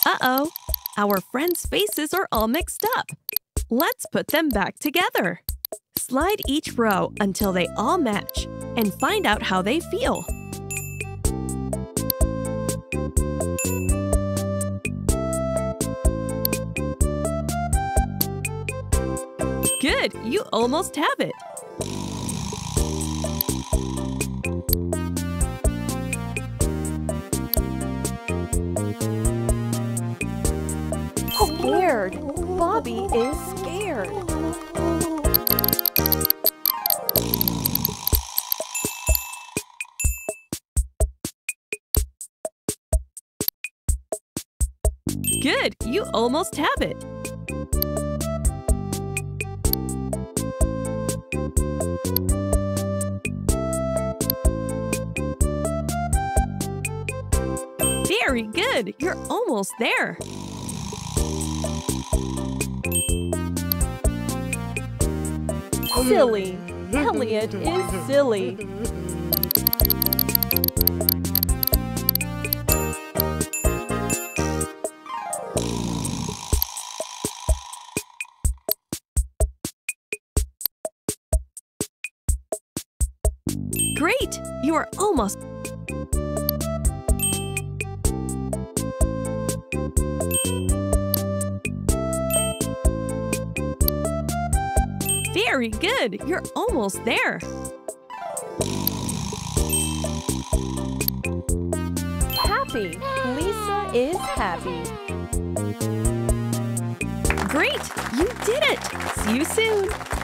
Uh-oh, our friends' faces are all mixed up. Let's put them back together. Slide each row until they all match and find out how they feel. Good, you almost have it. Scared. Bobby is scared. Good, you almost have it. Very good, you're almost there. Silly. Elliot is silly. Great, you are almost. Very good, you're almost there. Happy. Lisa is happy. Great, you did it. See you soon.